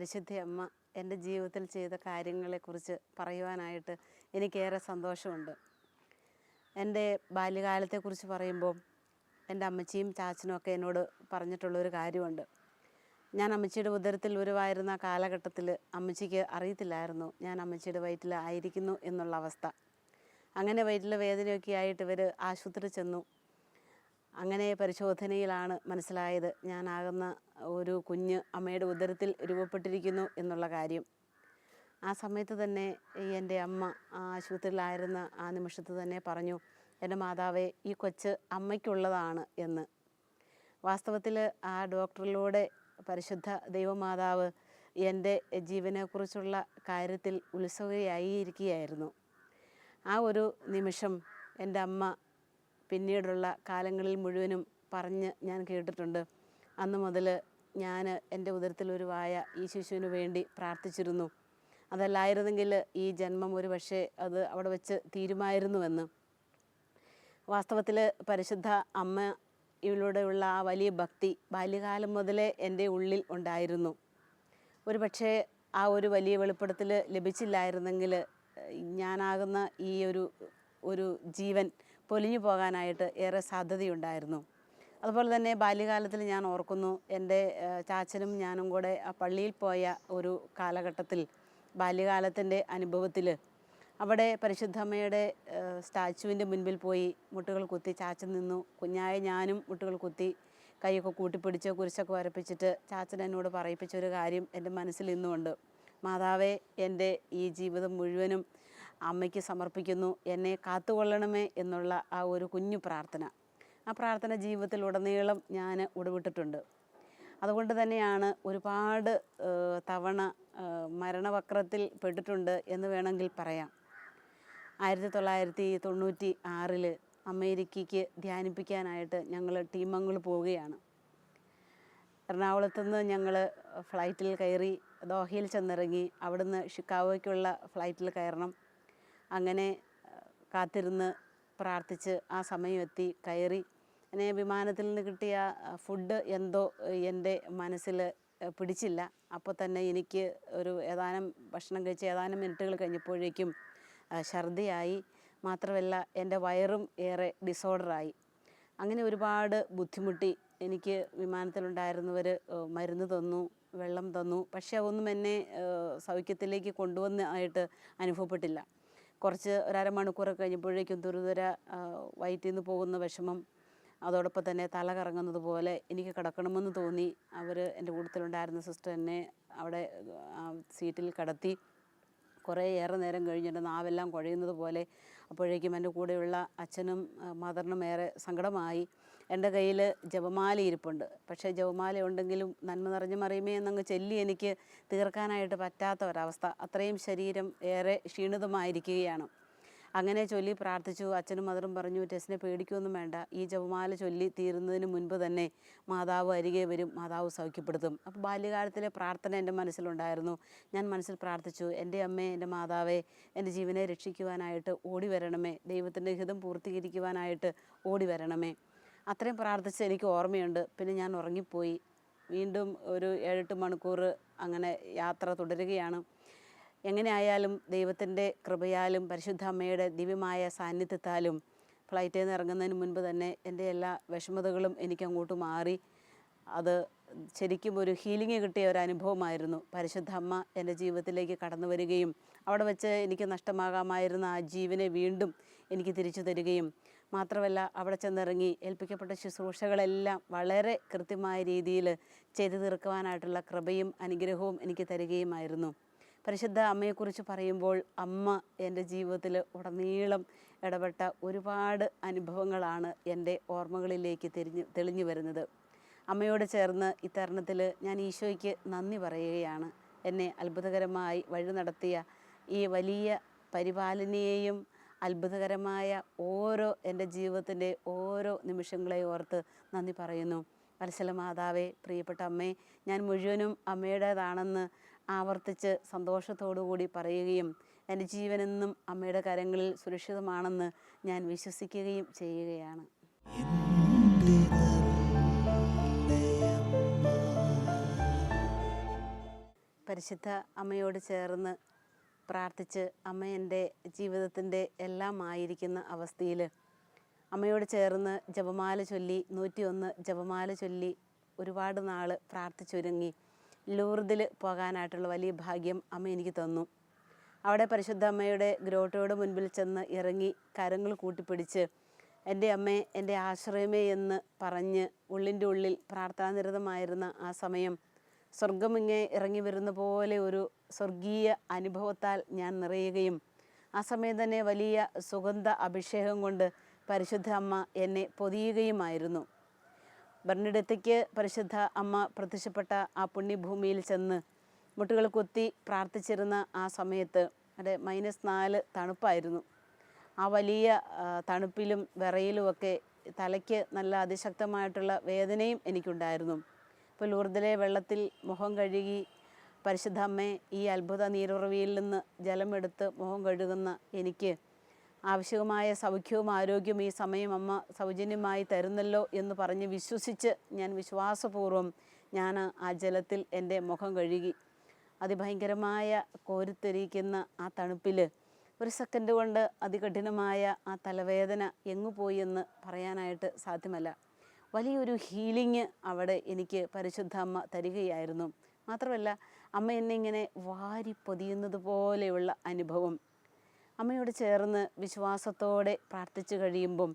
പരിശുദ്ധ അമ്മ എൻ്റെ ജീവിതത്തിൽ ചെയ്ത കാര്യങ്ങളെക്കുറിച്ച് പറയുവാനായിട്ട് എനിക്കേറെ സന്തോഷമുണ്ട്. എൻ്റെ ബാല്യകാലത്തെക്കുറിച്ച് പറയുമ്പോൾ എൻ്റെ അമ്മച്ചിയും ചാച്ചനും ഒക്കെ എന്നോട് പറഞ്ഞിട്ടുള്ളൊരു കാര്യമുണ്ട്. ഞാൻ അമ്മച്ചിയുടെ ഉദരത്തിൽ ഉരുവായിരുന്ന കാലഘട്ടത്തിൽ അമ്മച്ചിക്ക് അറിയത്തില്ലായിരുന്നു ഞാൻ അമ്മച്ചിയുടെ വയറ്റിൽ ആയിരിക്കുന്നു എന്നുള്ള അവസ്ഥ. അങ്ങനെ വയറ്റിൽ വേദനയൊക്കെ ആയിട്ട് ഇവർ ആശുപത്രി ചെന്നു. അങ്ങനെ പരിശോധനയിലാണ് മനസ്സിലായത് ഞാനാകുന്ന ഒരു കുഞ്ഞ് അമ്മയുടെ ഉദരത്തിൽ രൂപപ്പെട്ടിരിക്കുന്നു എന്നുള്ള കാര്യം. ആ സമയത്ത് തന്നെ എൻ്റെ അമ്മ ആശുപത്രിയിലായിരുന്ന ആ നിമിഷത്ത് തന്നെ പറഞ്ഞു, എൻ്റെ മാതാവേ, ഈ കൊച്ച് അമ്മയ്ക്കുള്ളതാണ് എന്ന്. വാസ്തവത്തിൽ ആ ഡോക്ടറിലൂടെ പരിശുദ്ധ ദൈവമാതാവ് എൻ്റെ ജീവനെക്കുറിച്ചുള്ള കാര്യത്തിൽ ഉത്സുകയായിരിക്കുകയായിരുന്നു. ആ ഒരു നിമിഷം എൻ്റെ അമ്മ പിന്നീടുള്ള കാലങ്ങളിൽ മുഴുവനും പറഞ്ഞ് ഞാൻ കേട്ടിട്ടുണ്ട്. അന്ന് മുതൽ ഞാൻ എൻ്റെ ഉദരത്തിൽ ഉരുവായ ഈ ശിശുവിന് വേണ്ടി പ്രാർത്ഥിച്ചിരുന്നു. അതല്ലായിരുന്നെങ്കിൽ ഈ ജന്മം ഒരു പക്ഷേ അത് അവിടെ വെച്ച് തീരുമായിരുന്നുവെന്ന്. വാസ്തവത്തിൽ പരിശുദ്ധ അമ്മ ഇവളുടെയുള്ള ആ വലിയ ഭക്തി ബാല്യകാലം മുതലേ എൻ്റെ ഉള്ളിൽ ഉണ്ടായിരുന്നു. ഒരു പക്ഷേ ആ ഒരു വലിയ വെളിപ്പെടുത്തൽ ലഭിച്ചില്ലായിരുന്നെങ്കിൽ ഞാനാകുന്ന ഈ ഒരു ജീവൻ പൊലിഞ്ഞു പോകാനായിട്ട് ഏറെ സാധ്യതയുണ്ടായിരുന്നു. അതുപോലെ തന്നെ ബാല്യകാലത്തിൽ ഞാൻ ഓർക്കുന്നു, എൻ്റെ ചാച്ചനും ഞാനും കൂടെ ആ പള്ളിയിൽ പോയ ഒരു കാലഘട്ടത്തിൽ ബാല്യകാലത്തിൻ്റെ അനുഭവത്തിൽ അവിടെ പരിശുദ്ധമ്മയുടെ സ്റ്റാച്ചുവിൻ്റെ മുൻപിൽ പോയി മുട്ടുകൾ കുത്തി ചാച്ചൻ നിന്നു. കുഞ്ഞായ ഞാനും മുട്ടുകൾ കുത്തി കൈയൊക്കെ കൂട്ടിപ്പിടിച്ച് കുരിശൊക്കെ വരപ്പിച്ചിട്ട് ചാച്ചൻ എന്നോട് പറയിപ്പിച്ചൊരു കാര്യം എൻ്റെ മനസ്സിൽ ഇന്നുമുണ്ട്. മാതാവേ, എൻ്റെ ഈ ജീവിതം മുഴുവനും അമ്മയ്ക്ക് സമർപ്പിക്കുന്നു, എന്നെ കാത്തുകൊള്ളണമേ എന്നുള്ള ആ ഒരു കുഞ്ഞു പ്രാർത്ഥന. ആ പ്രാർത്ഥന ജീവിതത്തിൽ ഉടനീളം ഞാൻ ഉടവിട്ടിട്ടുണ്ട്. അതുകൊണ്ട് തന്നെയാണ് ഒരുപാട് തവണ മരണവക്രത്തിൽ പെട്ടിട്ടുണ്ട് എന്ന് വേണമെങ്കിൽ പറയാം. 1996 അമേരിക്കയ്ക്ക് ധ്യാനിപ്പിക്കാനായിട്ട് ഞങ്ങൾ ടീമങ്ങൾ പോവുകയാണ്. എറണാകുളത്തുനിന്ന് ഞങ്ങൾ ഫ്ലൈറ്റിൽ കയറി ദോഹയിൽ ചെന്നിറങ്ങി. അവിടുന്ന് ഷിക്കാഗോയ്ക്കുള്ള ഫ്ലൈറ്റിൽ കയറണം. അങ്ങനെ കാത്തിരുന്ന് പ്രാർത്ഥിച്ച് ആ സമയം എത്തി, കയറി. അങ്ങനെ വിമാനത്തിൽ നിന്ന് കിട്ടിയ ഫുഡ് എന്തോ എൻ്റെ മനസ്സിൽ പിടിച്ചില്ല. അപ്പോൾ തന്നെ എനിക്ക് ഏതാനും ഭക്ഷണം കഴിച്ച് ഏതാനും മിനിറ്റുകൾ കഴിഞ്ഞപ്പോഴേക്കും ഛർദിയായി. മാത്രമല്ല എൻ്റെ വയറും ഏറെ ഡിസോർഡറായി. അങ്ങനെ ഒരുപാട് ബുദ്ധിമുട്ടി. എനിക്ക് വിമാനത്തിലുണ്ടായിരുന്നവർ മരുന്ന് തന്നു, വെള്ളം തന്നു. പക്ഷേ അതൊന്നും എന്നെ സൗഖ്യത്തിലേക്ക് കൊണ്ടുവന്നായിട്ട് അനുഭവപ്പെട്ടില്ല. ഒരു അരമണിക്കൂറൊക്കെ കഴിഞ്ഞപ്പോഴേക്കും തുരുതുര വയറ്റിൽ നിന്ന് പോകുന്ന വിഷമം, അതോടൊപ്പം തന്നെ തല കറങ്ങുന്നത് പോലെ എനിക്ക് കിടക്കണമെന്ന് തോന്നി. അവർ എൻ്റെ കൂട്ടത്തിലുണ്ടായിരുന്ന സിസ്റ്റർ എന്നെ അവിടെ സീറ്റിൽ കിടത്തി. കുറേയേറെ നേരം കഴിഞ്ഞ് എൻ്റെ നാവെല്ലാം കുഴയുന്നത് പോലെ. അപ്പോഴേക്കും എൻ്റെ കൂടെയുള്ള അച്ഛനും മദറിനും ഏറെ സങ്കടമായി. എൻ്റെ കയ്യിൽ ജപമാല ഇരിപ്പുണ്ട്. പക്ഷേ ജപമാല ഉണ്ടെങ്കിലും നന്മ നിറഞ്ഞ മറിയമേ എന്നങ്ങ് ചൊല്ലി എനിക്ക് തീർക്കാനായിട്ട് പറ്റാത്ത ഒരവസ്ഥ. അത്രയും ശരീരം ഏറെ ക്ഷീണിതമായിരിക്കുകയാണ്. അങ്ങനെ ചൊല്ലി പ്രാർത്ഥിച്ചു. അച്ഛനും മദറും പറഞ്ഞു, ടെസ്സിനെ പേടിക്കുകയൊന്നും വേണ്ട, ഈ ജപമാല ചൊല്ലി തീരുന്നതിന് മുൻപ് തന്നെ മാതാവ് അരികെ വരും, മാതാവ് സൗഖ്യപ്പെടുത്തും. അപ്പോൾ ബാല്യകാലത്തിലെ പ്രാർത്ഥന എൻ്റെ മനസ്സിലുണ്ടായിരുന്നു. ഞാൻ മനസ്സിൽ പ്രാർത്ഥിച്ചു, എൻ്റെ അമ്മേ, എൻ്റെ മാതാവേ, എൻ്റെ ജീവനെ രക്ഷിക്കുവാനായിട്ട് ഓടി വരണമേ, ദൈവത്തിൻ്റെ ഹിതം പൂർത്തീകരിക്കുവാനായിട്ട് ഓടി വരണമേ. അത്രയും പ്രാർത്ഥിച്ച് എനിക്ക് ഓർമ്മയുണ്ട്. പിന്നെ ഞാൻ ഉറങ്ങിപ്പോയി. വീണ്ടും ഒരു 7-8 മണിക്കൂർ അങ്ങനെ യാത്ര തുടരുകയാണ്. എങ്ങനെ ആയാലും ദൈവത്തിൻ്റെ കൃപയാലും പരിശുദ്ധ അമ്മയുടെ ദിവ്യമായ സാന്നിധ്യത്താലും ഫ്ലൈറ്റിൽ നിന്ന് ഇറങ്ങുന്നതിന് മുൻപ് തന്നെ എൻ്റെ എല്ലാ വിഷമതകളും എനിക്കങ്ങോട്ട് മാറി. അത് ശരിക്കും ഒരു ഹീലിംഗ് കിട്ടിയ ഒരു അനുഭവമായിരുന്നു. പരിശുദ്ധ അമ്മ എൻ്റെ ജീവിതത്തിലേക്ക് കടന്നു വരികയും അവിടെ വെച്ച് എനിക്ക് നഷ്ടമാകാമായിരുന്ന ആ ജീവനെ വീണ്ടും എനിക്ക് തിരിച്ചു തരികയും മാത്രമല്ല, അവിടെ ചെന്നിറങ്ങി ഏൽപ്പിക്കപ്പെട്ട ശുശ്രൂഷകളെല്ലാം വളരെ കൃത്യമായ രീതിയിൽ ചെയ്തു തീർക്കുവാനായിട്ടുള്ള കൃപയും അനുഗ്രഹവും എനിക്ക് തരികയുമായിരുന്നു. പരിശുദ്ധ അമ്മയെക്കുറിച്ച് പറയുമ്പോൾ അമ്മ എൻ്റെ ജീവിതത്തിൽ ഉടനീളം ഇടപെട്ട ഒരുപാട് അനുഭവങ്ങളാണ് എൻ്റെ ഓർമ്മകളിലേക്ക് തെളിഞ്ഞു വരുന്നത്. അമ്മയോട് ചേർന്ന് ഇത്തരുണത്തിൽ ഞാൻ ഈശോയ്ക്ക് നന്ദി പറയുകയാണ്. എന്നെ അത്ഭുതകരമായി വഴി നടത്തിയ ഈ വലിയ പരിപാലനയെയും അത്ഭുതകരമായ എൻ്റെ ജീവിതത്തിൻ്റെ ഓരോ നിമിഷങ്ങളെ ഓർത്ത് നന്ദി പറയുന്നു. വത്സല മാതാവേ, പ്രിയപ്പെട്ട അമ്മേ, ഞാൻ മുഴുവനും അമ്മയുടേതാണെന്ന് ആവർത്തിച്ച് സന്തോഷത്തോടുകൂടി പറയുകയും എൻ്റെ ജീവനെന്നും അമ്മയുടെ കരങ്ങളിൽ സുരക്ഷിതമാണെന്ന് ഞാൻ വിശ്വസിക്കുകയും ചെയ്യുകയാണ്. പരിശുദ്ധ അമ്മയോട് ചേർന്ന് പ്രാർത്ഥിച്ച് അമ്മ എൻ്റെ ജീവിതത്തിൻ്റെ എല്ലാം ആയിരിക്കുന്ന അവസ്ഥയിൽ അമ്മയോട് ചേർന്ന് ജപമാല ചൊല്ലി 101 ജപമാല ചൊല്ലി ഒരുപാട് നാൾ പ്രാർത്ഥിച്ചൊരുങ്ങി ലൂർദിൽ പോകാനായിട്ടുള്ള വലിയ ഭാഗ്യം അമ്മ എനിക്ക് തന്നു. അവിടെ പരിശുദ്ധ അമ്മയുടെ ഗ്രോട്ടോയുടെ മുൻപിൽ ചെന്ന് ഇറങ്ങി കരങ്ങൾ കൂട്ടിപ്പിടിച്ച് എൻ്റെ അമ്മേ, എൻ്റെ ആശ്രയമേ എന്ന് പറഞ്ഞ് ഉള്ളിൻ്റെ ഉള്ളിൽ പ്രാർത്ഥനാനിരതമായിരുന്ന ആ സമയം സ്വർഗമിങ്ങെ ഇറങ്ങി വരുന്ന പോലെ ഒരു സ്വർഗീയ അനുഭവത്താൽ ഞാൻ നിറയുകയും ആ സമയം തന്നെ വലിയ സുഗന്ധ അഭിഷേകം കൊണ്ട് പരിശുദ്ധ അമ്മ എന്നെ പൊതിയുകയുമായിരുന്നു. ബർണിഡത്തേക്ക് പരിശുദ്ധ അമ്മ പ്രത്യക്ഷപ്പെട്ട ആ പുണ്യഭൂമിയിൽ ചെന്ന് മുട്ടുകൾ കുത്തി പ്രാർത്ഥിച്ചിരുന്ന ആ സമയത്ത് അവിടെ -4 തണുപ്പായിരുന്നു. ആ വലിയ തണുപ്പിലും വിറയിലുമൊക്കെ തലയ്ക്ക് നല്ല അതിശക്തമായിട്ടുള്ള വേദനയും എനിക്കുണ്ടായിരുന്നു. ഇപ്പോൾ ലൂർദിലെ വെള്ളത്തിൽ മുഖം കഴുകി പരിശുദ്ധ അമ്മേ, ഈ അത്ഭുത നീരുറവിയിൽ നിന്ന് ജലമെടുത്ത് മുഖം കഴുകുന്ന എനിക്ക് ആവശ്യമായ സൗഖ്യവും ആരോഗ്യവും ഈ സമയം അമ്മ സൗജന്യമായി തരുന്നല്ലോ എന്ന് പറഞ്ഞ് വിശ്വസിച്ച് ഞാൻ വിശ്വാസപൂർവ്വം ആ ജലത്തിൽ എൻ്റെ മുഖം കഴുകി. അതിഭയങ്കരമായ കോരിത്തെരിക്കുന്ന ആ തണുപ്പിൽ ഒരു സെക്കൻഡ് കൊണ്ട് അതികഠിനമായ ആ തലവേദന എങ്ങുപോയി എന്ന് പറയാനായിട്ട് സാധ്യമല്ല. വലിയൊരു ഹീലിംഗ് അവിടെ എനിക്ക് പരിശുദ്ധ അമ്മ തരികയായിരുന്നു. മാത്രമല്ല, അമ്മ എന്നെ ഇങ്ങനെ വാരി പൊതിയുന്നത് പോലെയുള്ള അനുഭവം. അമ്മയോട് ചേർന്ന് വിശ്വാസത്തോടെ പ്രാർത്ഥിച്ചു കഴിയുമ്പം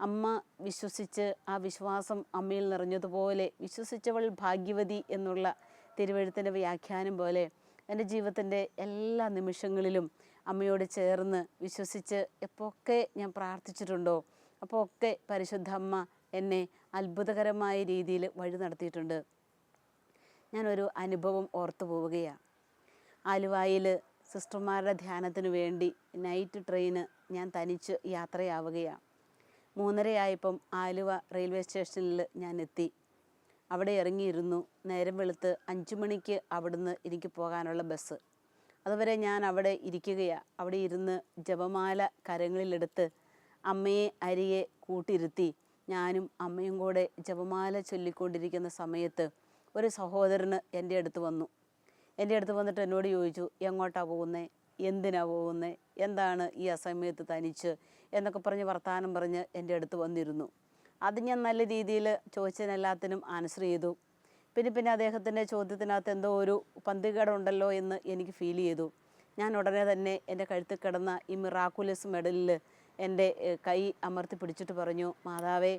അമ്മ വിശ്വസിച്ച് ആ വിശ്വാസം അമ്മയിൽ നിറഞ്ഞതുപോലെ വിശ്വസിച്ചവൾ ഭാഗ്യവതി എന്നുള്ള തിരുവെഴുത്തിൻ്റെ വ്യാഖ്യാനം പോലെ എൻ്റെ ജീവിതത്തിൻ്റെ എല്ലാ നിമിഷങ്ങളിലും അമ്മയോട് ചേർന്ന് വിശ്വസിച്ച് എപ്പോഴൊക്കെ ഞാൻ പ്രാർത്ഥിച്ചിട്ടുണ്ടോ അപ്പോൾ ഒക്കെ പരിശുദ്ധ അമ്മ എന്നെ അത്ഭുതകരമായ രീതിയിൽ വഴി നടത്തിയിട്ടുണ്ട്. ഞാനൊരു അനുഭവം ഓർത്തു പോവുകയാണ്. ആലുവായിൽ സിസ്റ്റർമാരുടെ ധ്യാനത്തിന് വേണ്ടി നൈറ്റ് ട്രെയിന് ഞാൻ തനിച്ച് യാത്രയാവുകയാണ്. 3:30 ആലുവ റെയിൽവേ സ്റ്റേഷനിൽ ഞാൻ എത്തി. അവിടെ ഇറങ്ങിയിരുന്നു. നേരം വെളുത്ത് 5 മണിക്ക് അവിടുന്ന് എനിക്ക് പോകാനുള്ള ബസ്. അതുവരെ ഞാൻ അവിടെ ഇരിക്കുകയാണ്. അവിടെ ഇരുന്ന് ജപമാല കരങ്ങളിലെടുത്ത് അമ്മയെ അരികെ കൂട്ടിരുത്തി ഞാനും അമ്മയും കൂടെ ജപമാല ചൊല്ലിക്കൊണ്ടിരിക്കുന്ന സമയത്ത് ഒരു സഹോദരന് എൻ്റെ അടുത്ത് വന്നു. എൻ്റെ അടുത്ത് വന്നിട്ട് എന്നോട് ചോദിച്ചു, എങ്ങോട്ടാണ് പോകുന്നത്, എന്തിനാണ് പോകുന്നത്, എന്താണ് ഈ അസമയത്ത് തനിച്ച് എന്നൊക്കെ പറഞ്ഞ് വർത്തമാനം പറഞ്ഞ് എൻ്റെ അടുത്ത് വന്നിരുന്നു. അത് ഞാൻ നല്ല രീതിയിൽ ചോദിച്ചതിനെല്ലാത്തിനും ആൻസർ ചെയ്തു. പിന്നെ അദ്ദേഹത്തിൻ്റെ ചോദ്യത്തിനകത്ത് എന്തോ ഒരു പന്തികേടുണ്ടല്ലോ എന്ന് എനിക്ക് ഫീൽ ചെയ്തു. ഞാൻ ഉടനെ തന്നെ എൻ്റെ കഴുത്തിൽ കിടന്ന ഈ മിറാക്കുലസ് മെഡലിൽ എൻ്റെ കൈ അമർത്തി പിടിച്ചിട്ട് പറഞ്ഞു, മാതാവേ,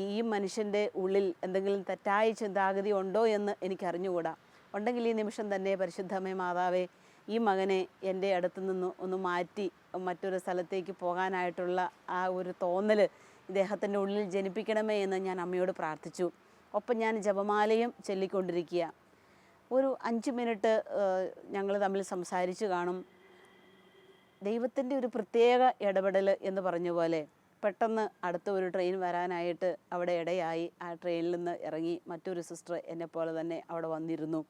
ഈ മനുഷ്യൻ്റെ ഉള്ളിൽ എന്തെങ്കിലും തെറ്റായ ചിന്താഗതി ഉണ്ടോ എന്ന് എനിക്കറിഞ്ഞുകൂടാ. ഉണ്ടെങ്കിൽ ഈ നിമിഷം തന്നെ പരിശുദ്ധമേ മാതാവേ, ഈ മകനെ എൻ്റെ അടുത്ത് നിന്ന് ഒന്ന് മാറ്റി മറ്റൊരു സ്ഥലത്തേക്ക് പോകാനായിട്ടുള്ള ആ ഒരു തോന്നൽ ഇദ്ദേഹത്തിൻ്റെ ഉള്ളിൽ ജനിപ്പിക്കണമേ എന്ന് ഞാൻ അമ്മയോട് പ്രാർത്ഥിച്ചു. ഒപ്പം ഞാൻ ജപമാലയും ചൊല്ലിക്കൊണ്ടിരിക്കുക. ഒരു 5 മിനിറ്റ് ഞങ്ങൾ തമ്മിൽ സംസാരിച്ച് കാണും. ദൈവത്തിൻ്റെ ഒരു പ്രത്യേക ഇടപെടൽ എന്ന് പറഞ്ഞ പോലെ പെട്ടെന്ന് അടുത്ത ഒരു ട്രെയിൻ വരാനായിട്ട് അവിടെ ഇടയായി. ആ ട്രെയിനിൽ നിന്ന് ഇറങ്ങി മറ്റൊരു സിസ്റ്റർ എന്നെപ്പോലെ തന്നെ അവിടെ വന്നിരുന്നു.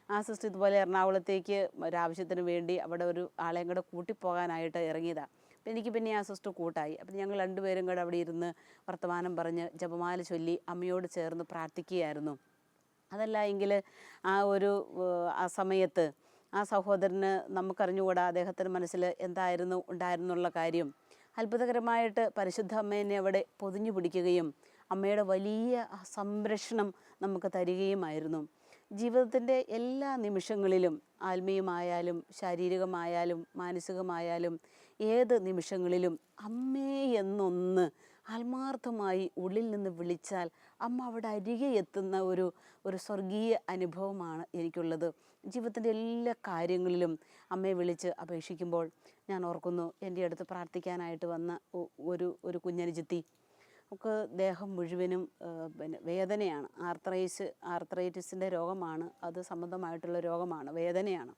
ആ സിസ്റ്റർ ഇതുപോലെ എറണാകുളത്തേക്ക് ഒരാവശ്യത്തിന് വേണ്ടി അവിടെ ഒരു ആളെയും കൂടെ കൂട്ടിപ്പോകാനായിട്ട് ഇറങ്ങിയതാണ്. അപ്പം എനിക്ക് പിന്നെ ആ സിസ്റ്റർ കൂട്ടായി. അപ്പം ഞങ്ങൾ 2 പേരും കൂടെ അവിടെ ഇരുന്ന് വർത്തമാനം പറഞ്ഞ് ജപമാല ചൊല്ലി അമ്മയോട് ചേർന്ന് പ്രാർത്ഥിക്കുകയായിരുന്നു. അതല്ല എങ്കിൽ ആ സമയത്ത് ആ സഹോദരന് നമുക്കറിഞ്ഞുകൂടാ അദ്ദേഹത്തിൻ്റെ മനസ്സിൽ എന്തായിരുന്നു ഉണ്ടായിരുന്നുള്ള കാര്യം. അത്ഭുതകരമായിട്ട് പരിശുദ്ധ അമ്മേനെ അവിടെ പൊതിഞ്ഞു പിടിക്കുകയും അമ്മയുടെ വലിയ സംരക്ഷണം നമുക്ക് തരികയുമായിരുന്നു. ജീവിതത്തിൻ്റെ എല്ലാ നിമിഷങ്ങളിലും, ആത്മീയമായാലും ശാരീരികമായാലും മാനസികമായാലും ഏത് നിമിഷങ്ങളിലും അമ്മേ എന്നൊന്ന് ആത്മാർത്ഥമായി ഉള്ളിൽ നിന്ന് വിളിച്ചാൽ അമ്മ അവിടെ അരികെ എത്തുന്ന ഒരു സ്വർഗീയ അനുഭവമാണ് എനിക്കുള്ളത്. ജീവിതത്തിൻ്റെ എല്ലാ കാര്യങ്ങളിലും അമ്മയെ വിളിച്ച് അപേക്ഷിക്കുമ്പോൾ ഞാൻ ഓർക്കുന്നു, എൻ്റെ അടുത്ത് പ്രാർത്ഥിക്കാനായിട്ട് വന്ന ഒരു കുഞ്ഞനുജത്തി. നമുക്ക് ദേഹം മുഴുവനും വേദനയാണ്. ആർത്രൈറ്റിസിൻ്റെ രോഗമാണ്. അത് സംബന്ധമായിട്ടുള്ള രോഗമാണ്, വേദനയാണ്.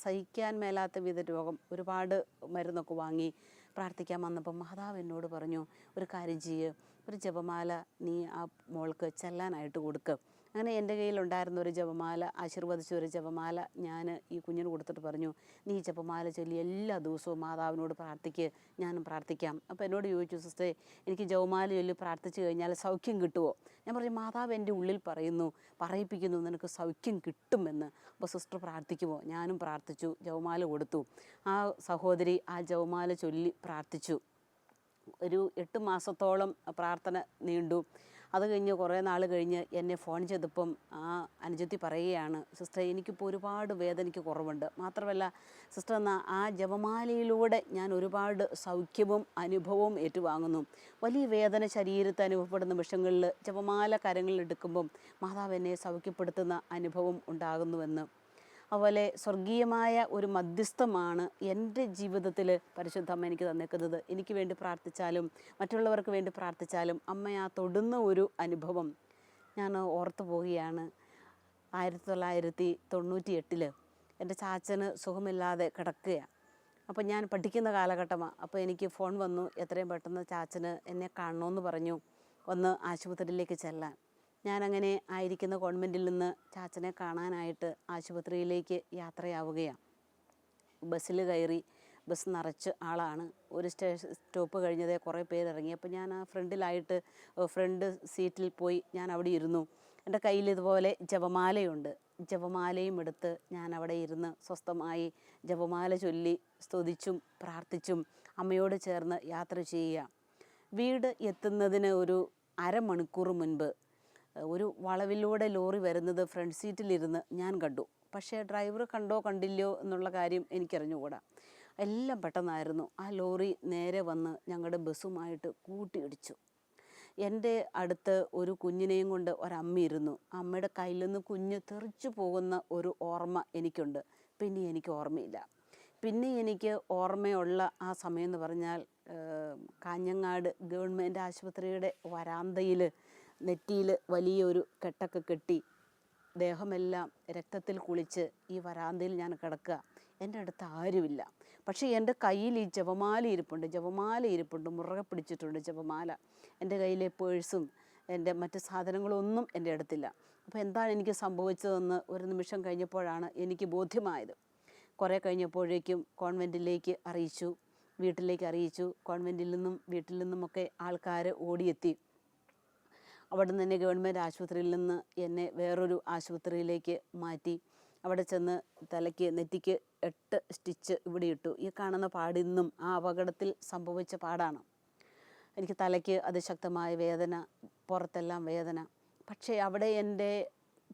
സഹിക്കാൻ മേലാത്ത വിധ രോഗം. ഒരുപാട് മരുന്നൊക്കെ വാങ്ങി പ്രാർത്ഥിക്കാൻ വന്നപ്പോൾ മാതാവ് എന്നോട് പറഞ്ഞു, ഒരു കാര്യം ചെയ്യ്, ഒരു ജപമാല നീ ആ മോൾക്ക് ചെല്ലാനായിട്ട് കൊടുക്കുക. അങ്ങനെ എൻ്റെ കയ്യിലുണ്ടായിരുന്ന ഒരു ജപമാല, ആശീർവദിച്ച ഒരു ജപമാല ഞാൻ ഈ കുഞ്ഞിന് കൊടുത്തിട്ട് പറഞ്ഞു, നീ ജപമാല ചൊല്ലി എല്ലാ ദിവസവും മാതാവിനോട് പ്രാർത്ഥിക്ക്, ഞാനും പ്രാർത്ഥിക്കാം. അപ്പോൾ എന്നോട് ചോദിച്ചു, സിസ്റ്ററെ എനിക്ക് ജപമാല ചൊല്ലി പ്രാർത്ഥിച്ചു കഴിഞ്ഞാൽ സൗഖ്യം കിട്ടുമോ? ഞാൻ പറഞ്ഞു, മാതാവ് എൻ്റെ ഉള്ളിൽ പറയിപ്പിക്കുന്നു നിനക്ക് സൗഖ്യം കിട്ടുമെന്ന്. അപ്പോൾ സിസ്റ്റർ പ്രാർത്ഥിക്കുമോ? ഞാനും പ്രാർത്ഥിച്ചു, ജപമാല കൊടുത്തു. ആ സഹോദരി ആ ജപമാല ചൊല്ലി പ്രാർത്ഥിച്ചു. ഒരു 8 മാസത്തോളം പ്രാർത്ഥന നീണ്ടു. അത് കഴിഞ്ഞ് കുറേ നാൾ കഴിഞ്ഞ് എന്നെ ഫോൺ ചെയ്തപ്പം ആ അനുജത്തി പറയുകയാണ്, സിസ്റ്റർ എനിക്കിപ്പോൾ ഒരുപാട് വേദനയ്ക്ക് കുറവുണ്ട്. മാത്രമല്ല സിസ്റ്റർ എന്നാൽ ആ ജപമാലയിലൂടെ ഞാൻ ഒരുപാട് സൗഖ്യവും അനുഭവവും ഏറ്റുവാങ്ങുന്നു. വലിയ വേദന ശരീരത്ത് അനുഭവപ്പെടുന്ന നിമിഷങ്ങളിൽ ജപമാല കരങ്ങളിൽ എടുക്കുമ്പം മാതാവ് എന്നെ സൗഖ്യപ്പെടുത്തുന്ന അനുഭവം ഉണ്ടാകുന്നുവെന്ന്. അതുപോലെ സ്വർഗീയമായ ഒരു മധ്യസ്ഥമാണ് എൻ്റെ ജീവിതത്തിൽ പരിശുദ്ധ അമ്മ എനിക്ക് തന്നേക്കുന്നത്. എനിക്ക് വേണ്ടി പ്രാർത്ഥിച്ചാലും മറ്റുള്ളവർക്ക് വേണ്ടി പ്രാർത്ഥിച്ചാലും അമ്മ ആ തൊടുന്ന ഒരു അനുഭവം ഞാൻ ഓർത്തു പോവുകയാണ്. 1998 എൻ്റെ ചാച്ചന് സുഖമില്ലാതെ കിടക്കുകയാണ്. അപ്പോൾ ഞാൻ പഠിക്കുന്ന കാലഘട്ടമാണ്. അപ്പോൾ എനിക്ക് ഫോൺ വന്നു, എത്രയും പെട്ടെന്ന് ചാച്ചന് എന്നെ കാണണമെന്ന് പറഞ്ഞു, ഒന്ന് ആശുപത്രിയിലേക്ക് ചെല്ലാൻ. ഞാനങ്ങനെ ആയിരിക്കുന്ന ഗവൺമെൻറ്റിൽ നിന്ന് ചാച്ചനെ കാണാനായിട്ട് ആശുപത്രിയിലേക്ക് യാത്രയാവുകയാണ്. ബസ്സിൽ കയറി, ബസ് നിറച്ച് ആളാണ്. ഒരു സ്റ്റോപ്പ് കഴിഞ്ഞതേ കുറേ പേര് ഇറങ്ങി. അപ്പോൾ ഞാൻ ആ ഫ്രണ്ട് സീറ്റിൽ പോയി ഞാൻ അവിടെ ഇരുന്നു. എൻ്റെ കയ്യിൽ ഇതുപോലെ ജപമാലയുണ്ട്. ജപമാലയും എടുത്ത് ഞാൻ അവിടെ ഇരുന്ന് സ്വസ്ഥമായി ജപമാല ചൊല്ലി സ്തുതിച്ചും പ്രാർത്ഥിച്ചും അമ്മയോട് ചേർന്ന് യാത്ര ചെയ്യുക. വീട് എത്തുന്നതിന് ഒരു അരമണിക്കൂർ മുൻപ് ഒരു വളവിലൂടെ ലോറി വരുന്നത് ഫ്രണ്ട് സീറ്റിലിരുന്ന് ഞാൻ കണ്ടു. പക്ഷേ ഡ്രൈവർ കണ്ടോ കണ്ടില്ലയോ എന്നുള്ള കാര്യം എനിക്കറിഞ്ഞുകൂടാ. എല്ലാം പെട്ടെന്നായിരുന്നു. ആ ലോറി നേരെ വന്ന് ഞങ്ങളുടെ ബസ്സുമായിട്ട് കൂട്ടിയിടിച്ചു. എൻ്റെ അടുത്ത് ഒരു കുഞ്ഞിനെയും കൊണ്ട് ഒരമ്മ ഇരുന്നു. അമ്മയുടെ കയ്യിൽ നിന്ന് കുഞ്ഞ് തെറിച്ചു പോകുന്ന ഒരു ഓർമ്മ എനിക്കുണ്ട്. പിന്നെ എനിക്ക് ഓർമ്മയില്ല. പിന്നെ എനിക്ക് ഓർമ്മയുള്ള ആ സമയം എന്ന് പറഞ്ഞാൽ കാഞ്ഞങ്ങാട് ഗവൺമെൻറ് ആശുപത്രിയുടെ വരാന്തയിൽ നെറ്റിയിൽ വലിയൊരു കെട്ടൊക്കെ കെട്ടി ദേഹമെല്ലാം രക്തത്തിൽ കുളിച്ച് ഈ വരാന്തയിൽ ഞാൻ കിടക്കുക. എൻ്റെ അടുത്ത് ആരുമില്ല. പക്ഷേ എൻ്റെ കയ്യിൽ ഈ ജപമാല ഇരിപ്പുണ്ട്, മുറുകെ പിടിച്ചിട്ടുണ്ട് ജപമാല. എൻ്റെ കയ്യിലെ പേഴ്സും എൻ്റെ മറ്റ് സാധനങ്ങളൊന്നും എൻ്റെ അടുത്തില്ല. അപ്പോൾ എന്താണ് എനിക്ക് സംഭവിച്ചതെന്ന് ഒരു നിമിഷം കഴിഞ്ഞപ്പോഴാണ് എനിക്ക് ബോധ്യമായത്. കുറേ കഴിഞ്ഞപ്പോഴേക്കും കോൺവെൻറ്റിലേക്ക് അറിയിച്ചു, വീട്ടിലേക്ക് അറിയിച്ചു. കോൺവെൻറ്റിൽ നിന്നും വീട്ടിൽ നിന്നുമൊക്കെ ആൾക്കാർ ഓടിയെത്തി. അവിടെ നിന്ന് തന്നെ ഗവൺമെൻറ് ആശുപത്രിയിൽ നിന്ന് എന്നെ വേറൊരു ആശുപത്രിയിലേക്ക് മാറ്റി. അവിടെ ചെന്ന് നെറ്റിക്ക് 8 സ്റ്റിച്ച് ഇവിടെ ഇട്ടു. ഈ കാണുന്ന പാടിന്നും ആ അപകടത്തിൽ സംഭവിച്ച പാടാണ്. എനിക്ക് തലയ്ക്ക് അതിശക്തമായ വേദന, പുറത്തെല്ലാം വേദന. പക്ഷേ അവിടെ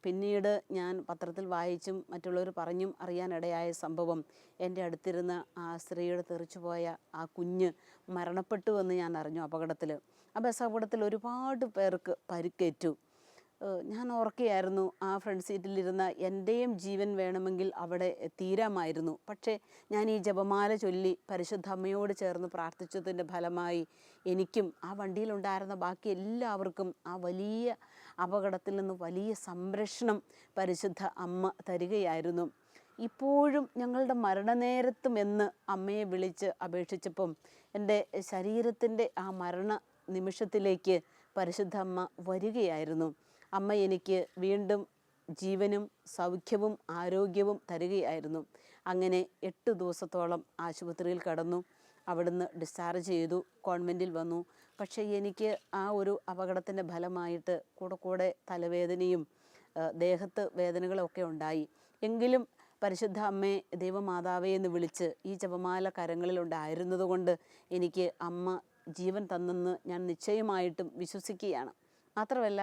പിന്നീട് ഞാൻ പത്രത്തിൽ വായിച്ചും മറ്റുള്ളവർ പറഞ്ഞും അറിയാനിടയായ സംഭവം, എൻ്റെ അടുത്തിരുന്ന ആ സ്ത്രീയുടെ തെറിച്ചുപോയ ആ കുഞ്ഞ് മരണപ്പെട്ടു എന്ന് ഞാൻ അറിഞ്ഞു അപകടത്തിൽ. ആ ബസ് അപകടത്തിൽ ഒരുപാട് പേർക്ക് പരിക്കേറ്റു. ഞാൻ ഓർക്കുകയായിരുന്നു, ആ ഫ്രണ്ട് സീറ്റിലിരുന്ന എൻ്റെയും ജീവൻ വേണമെങ്കിൽ അവിടെ തീരാമായിരുന്നു. പക്ഷേ ഞാൻ ഈ ജപമാല ചൊല്ലി പരിശുദ്ധ അമ്മയോട് ചേർന്ന് പ്രാർത്ഥിച്ചതിൻ്റെ ഫലമായി എനിക്കും ആ വണ്ടിയിലുണ്ടായിരുന്ന ബാക്കി എല്ലാവർക്കും ആ വലിയ അപകടത്തിൽ നിന്ന് വലിയ സംരക്ഷണം പരിശുദ്ധ അമ്മ തരികയായിരുന്നു. ഇപ്പോഴും ഞങ്ങളുടെ മരണനേരത്തും എന്ന് അമ്മയെ വിളിച്ച് അപേക്ഷിച്ചപ്പം എൻ്റെ ശരീരത്തിൻ്റെ ആ മരണ നിമിഷത്തിലേക്ക് പരിശുദ്ധ അമ്മ വരികയായിരുന്നു. അമ്മ എനിക്ക് വീണ്ടും ജീവനും സൗഖ്യവും ആരോഗ്യവും തരികയായിരുന്നു. അങ്ങനെ 8 ദിവസത്തോളം ആശുപത്രിയിൽ കടന്നു. അവിടുന്ന് ഡിസ്ചാർജ് ചെയ്തു, കോൺവെൻറ്റിൽ വന്നു. പക്ഷേ എനിക്ക് ആ ഒരു അപകടത്തിൻ്റെ ഫലമായിട്ട് കൂടെ തലവേദനയും ദേഹത്ത് വേദനകളൊക്കെ ഉണ്ടായി. എങ്കിലും പരിശുദ്ധ അമ്മേ, ദൈവമാതാവേ എന്ന് വിളിച്ച് ഈ ജപമാല കരങ്ങളിലുണ്ടായിരുന്നത് കൊണ്ട് എനിക്ക് അമ്മ ജീവൻ തന്നെന്ന് ഞാൻ നിശ്ചയമായിട്ടും വിശ്വസിക്കുകയാണ്. മാത്രമല്ല,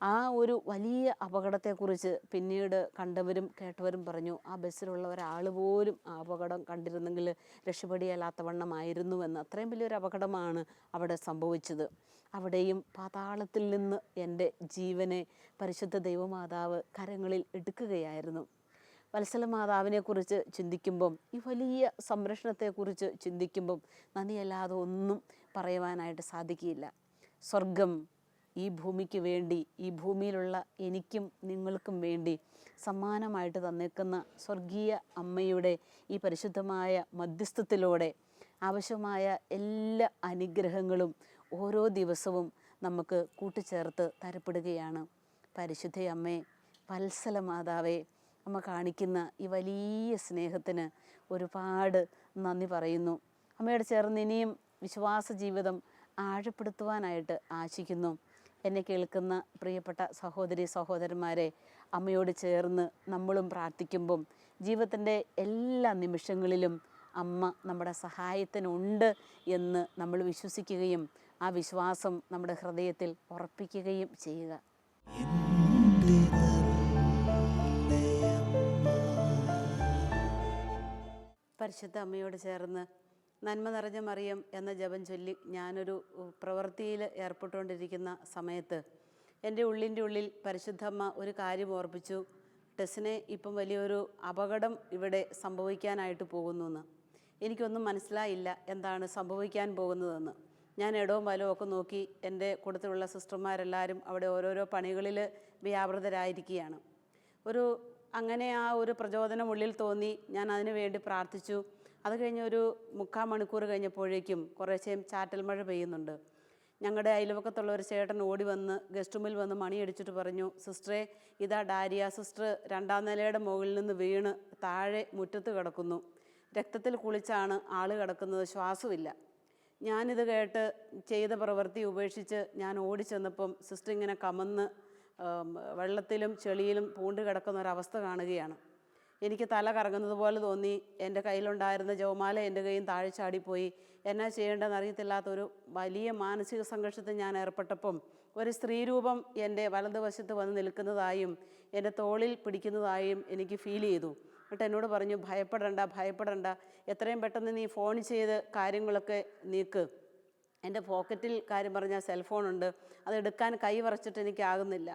ആ ഒരു വലിയ അപകടത്തെക്കുറിച്ച് പിന്നീട് കണ്ടവരും കേട്ടവരും പറഞ്ഞു, ആ ബസ്സിലുള്ള ഒരാൾ പോലും ആ അപകടം കണ്ടിരുന്നെങ്കിൽ രക്ഷപ്പെടിയല്ലാത്തവണ്ണമായിരുന്നുവെന്ന്. അത്രയും വലിയൊരു അപകടമാണ് അവിടെ സംഭവിച്ചത്. അവിടെയും പാതാളത്തിൽ നിന്ന് എൻ്റെ ജീവനെ പരിശുദ്ധ ദൈവമാതാവ് കരങ്ങളിൽ എടുക്കുകയായിരുന്നു. വത്സല മാതാവിനെക്കുറിച്ച് ചിന്തിക്കുമ്പം, ഈ വലിയ സംരക്ഷണത്തെക്കുറിച്ച് ചിന്തിക്കുമ്പം നന്ദിയല്ലാതെ ഒന്നും പറയുവാനായിട്ട് സാധിക്കില്ല. സ്വർഗം ഈ ഭൂമിക്ക് വേണ്ടി, ഈ ഭൂമിയിലുള്ള എനിക്കും നിങ്ങൾക്കും വേണ്ടി സമ്മാനമായിട്ട് തന്നേക്കുന്ന സ്വർഗീയ അമ്മയുടെ ഈ പരിശുദ്ധമായ മധ്യസ്ഥത്തിലൂടെ ആവശ്യമായ എല്ലാ അനുഗ്രഹങ്ങളും ഓരോ ദിവസവും നമുക്ക് കൂട്ടിച്ചേർത്ത് തരപ്പെടുകയാണ്. പരിശുദ്ധ അമ്മേ, വത്സല മാതാവേ, അമ്മ കാണിക്കുന്ന ഈ വലിയ സ്നേഹത്തിന് ഒരുപാട് നന്ദി പറയുന്നു. അമ്മയോട് ചേർന്ന് ഇനിയും വിശ്വാസ ജീവിതം ആഴപ്പെടുത്തുവാനായിട്ട് ആശിക്കുന്നു. എന്നെ കേൾക്കുന്ന പ്രിയപ്പെട്ട സഹോദരി സഹോദരന്മാരെ, അമ്മയോട് ചേർന്ന് നമ്മളും പ്രാർത്ഥിക്കുമ്പം ജീവിതത്തിൻ്റെ എല്ലാ നിമിഷങ്ങളിലും അമ്മ നമ്മുടെ സഹായത്തിനുണ്ട് എന്ന് നമ്മൾ വിശ്വസിക്കുകയും ആ വിശ്വാസം നമ്മുടെ ഹൃദയത്തിൽ ഉറപ്പിക്കുകയും ചെയ്യുക. പരിശുദ്ധ അമ്മയോട് ചേർന്ന് നന്മ നിറഞ്ഞ മറിയം എന്ന ജപം ചൊല്ലി ഞാനൊരു പ്രവൃത്തിയിൽ ഏർപ്പെട്ടുകൊണ്ടിരിക്കുന്ന സമയത്ത് എൻ്റെ ഉള്ളിൻ്റെ ഉള്ളിൽ പരിശുദ്ധമ്മ ഒരു കാര്യം ഓർപ്പിച്ചു. ടെസ്സിനെ ഇപ്പം വലിയൊരു അപകടം ഇവിടെ സംഭവിക്കാനായിട്ട് പോകുന്നു. എനിക്കൊന്നും മനസ്സിലായില്ല എന്താണ് സംഭവിക്കാൻ പോകുന്നതെന്ന്. ഞാൻ ഇടവും വലവും ഒക്കെ നോക്കി. എൻ്റെ കൂട്ടത്തിലുള്ള സിസ്റ്റർമാരെല്ലാവരും അവിടെ ഓരോരോ പണികളിൽ വ്യാപൃതരായിരിക്കുകയാണ്. അങ്ങനെ ആ ഒരു പ്രചോദനം ഉള്ളിൽ തോന്നി. ഞാൻ അതിനു വേണ്ടി പ്രാർത്ഥിച്ചു. അത് കഴിഞ്ഞ് ഒരു 3/4 മണിക്കൂർ കഴിഞ്ഞപ്പോഴേക്കും കുറേശ്ശേയും ചാറ്റൽ മഴ പെയ്യുന്നുണ്ട്. ഞങ്ങളുടെ അയൽവക്കത്തുള്ള ഒരു ചേട്ടൻ ഓടി വന്ന് ഗസ്റ്റ് റൂമിൽ വന്ന് മണിയടിച്ചിട്ട് പറഞ്ഞു, സിസ്റ്ററെ, ഇതാ ഡാരിയ സിസ്റ്റർ 2ാം നിലയുടെ മുകളിൽ നിന്ന് വീണ് താഴെ മുറ്റത്ത് കിടക്കുന്നു. രക്തത്തിൽ കുളിച്ചാണ് ആൾ കിടക്കുന്നത്, ശ്വാസമില്ല. ഞാനിത് കേട്ട് ചെയ്ത പ്രവൃത്തി ഉപേക്ഷിച്ച് ഞാൻ ഓടിച്ചെന്നപ്പം സിസ്റ്റർ ഇങ്ങനെ കമന്ന് വെള്ളത്തിലും ചെളിയിലും പൂണ്ട് കിടക്കുന്ന ഒരവസ്ഥ കാണുകയാണ്. എനിക്ക് തല കറങ്ങുന്നത് പോലെ തോന്നി. എൻ്റെ കയ്യിലുണ്ടായിരുന്ന ജപമാല എൻ്റെ കയ്യിൽ താഴെ ചാടിപ്പോയി. എന്നാ ചെയ്യേണ്ടതെന്ന് അറിയത്തില്ലാത്തൊരു വലിയ മാനസിക സംഘർഷത്തിൽ ഞാൻ ഏർപ്പെട്ടപ്പം ഒരു സ്ത്രീരൂപം എൻ്റെ വലതുവശത്ത് വന്ന് നിൽക്കുന്നതായും എൻ്റെ തോളിൽ പിടിക്കുന്നതായും എനിക്ക് ഫീൽ ചെയ്തു. എന്നിട്ട് എന്നോട് പറഞ്ഞു, ഭയപ്പെടണ്ട, എത്രയും പെട്ടെന്ന് നീ ഫോൺ ചെയ്ത് കാര്യങ്ങളൊക്കെ നീക്ക്. എൻ്റെ പോക്കറ്റിൽ കാര്യം പറഞ്ഞാൽ സെൽഫോണുണ്ട്, അതെടുക്കാൻ കൈ വിറച്ചിട്ട് എനിക്കാകുന്നില്ല.